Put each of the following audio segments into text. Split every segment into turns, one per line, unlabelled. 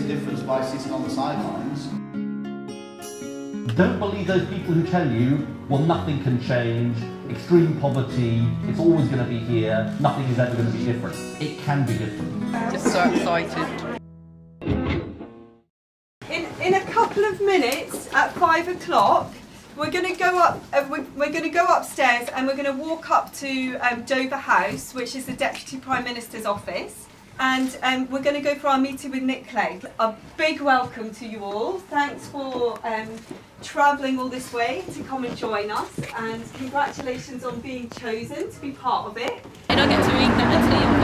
a difference by sitting on the sidelines.
Don't believe those people who tell you, well, nothing can change, extreme poverty, it's always going to be here, nothing is ever going to be different. It can be different.
Just so excited.
In a couple of minutes, at 5 o'clock, we're going to go up. We're going to go upstairs, and we're going to walk up to Dover House, which is the Deputy Prime Minister's office. And we're going to go for our meeting with Nick Clegg. A big welcome to you all. Thanks for travelling all this way to come and join us, and congratulations on being chosen to be part of it.
I don't get to read that until you've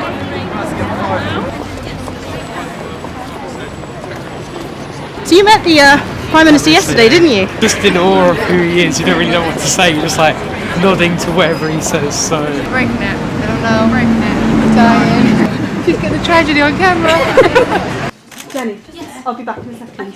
So you met the Prime Minister yesterday, didn't you?
Just in awe of who he is. You don't really know what to say. You're just like nodding to whatever he says. So
Pregnant. I don't know. Pregnant. Dying. She's got the tragedy on camera.
Jenny, yes. I'll be back in a second.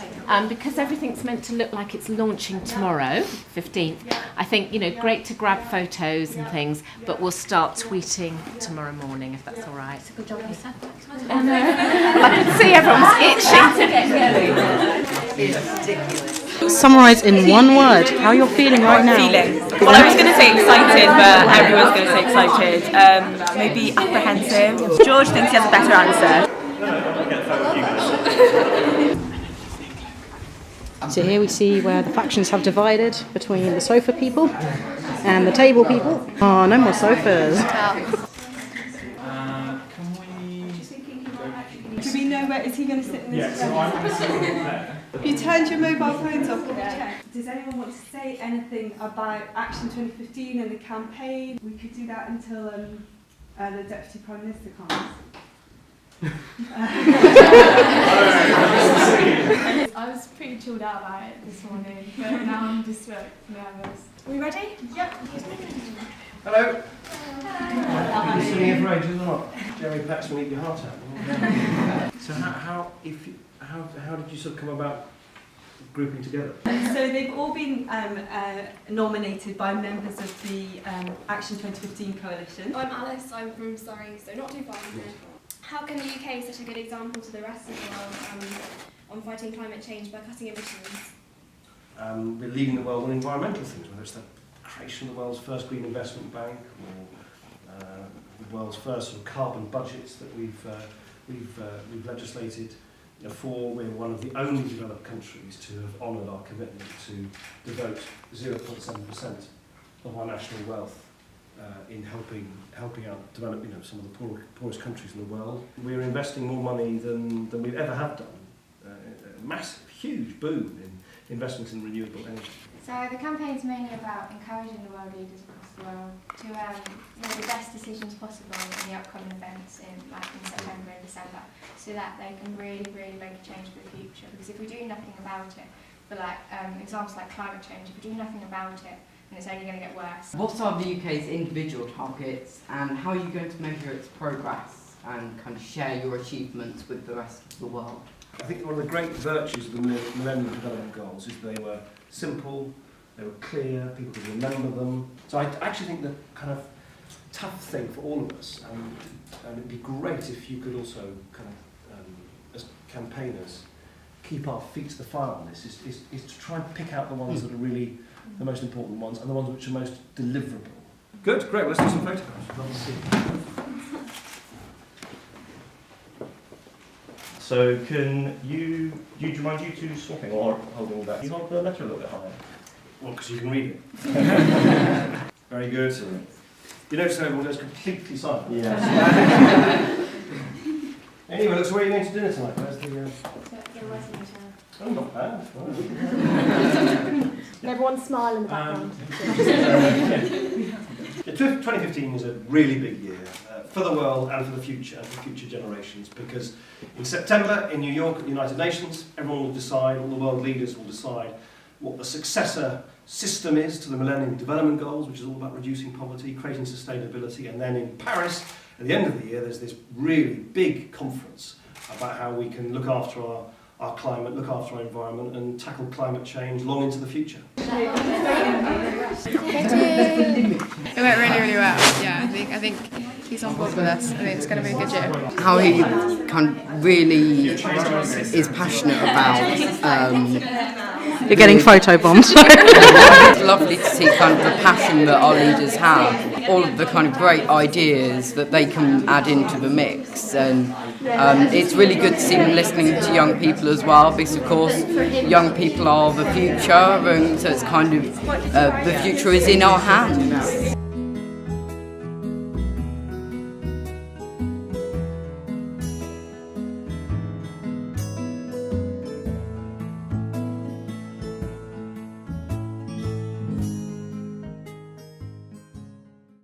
Because everything's meant to look like it's launching tomorrow, 15th, I think, you know, great to grab photos and things, but we'll start tweeting tomorrow morning, if that's all right.
Good job you said that.
I can see everyone's itching to get going.
Summarise in one word how you're feeling right now.
Well, I was going to say excited, but everyone's going to say excited. Maybe apprehensive. George thinks he has a better answer.
So here we see where the factions have divided between the sofa people and the table people. Oh, no more sofas.
Do we know where is he going to sit in this?
yeah, so I'm going to sit there.
You turned your mobile phones off. Does anyone want to say anything about Action 2015 and the campaign? We could do that until the Deputy Prime Minister comes.
I was pretty chilled out about it this morning, but now I'm just nervous. Are we ready? Yep.
Hello. You've been sitting here for ages or not? Jeremy Pax will eat your heart out. So how did you sort of come about grouping together?
So they've all been nominated by members of the Action 2015 coalition.
I'm Alice, I'm from Surrey, so not too far from here. How can the UK set a good example to the rest of the world on fighting climate change by cutting emissions?
We're leading the world on environmental things, whether it's the creation of the world's first green investment bank or the world's first sort of carbon budgets that we've legislated for. We're one of the only developed countries to have honoured our commitment to devote 0.7% of our national wealth in helping out develop some of the poorest countries in the world. We're investing more money than we've ever have done. A massive, huge boom in investments in renewable energy.
So the campaign's mainly about encouraging the world leaders across the world to make the best decisions possible in the upcoming events in September and December, so that they can really make a change for the future. Because if we do nothing about it, for examples like climate change, if we do nothing about it, then it's only going to get worse.
What are the UK's individual targets, and how are you going to measure its progress and kind of share your achievements with the rest of the world?
I think one of the great virtues of the Millennium Development Goals is they were simple, they were clear, people could remember them. So I actually think the kind of tough thing for all of us, and it'd be great if you could also kind of, as campaigners, keep our feet to the fire on this, is to try and pick out the ones that are really the most important ones and the ones which are most deliverable. Good, great, well, let's do some photographs. Love to see.
So do you mind you two swapping or holding that? You hold the letter a little bit higher.
Well, because you can read it. Very good. You notice everyone goes completely silent.
Yes.
Anyway, look, so where are you going to dinner tonight? Where's the... Oh, not bad.
Everyone smile in the background.
2015 is a really big year for the world and for the future and for future generations, because in September in New York at the United Nations, everyone will decide, all the world leaders will decide what the successor system is to the Millennium Development Goals, which is all about reducing poverty, creating sustainability, and then in Paris at the end of the year there's this really big conference about how we can look after our climate, look after our environment and tackle climate change long into the future.
It went really well, yeah. I think he's on board with us. I think it's going to be a good year.
How he kind of really is passionate about.
You're getting photobombed.
It's lovely to see kind of the passion that our leaders have, all of the kind of great ideas that they can add into the mix, and it's really good to see them listening to young people as well, because of course young people are the future, and so it's kind of the future is in our hands.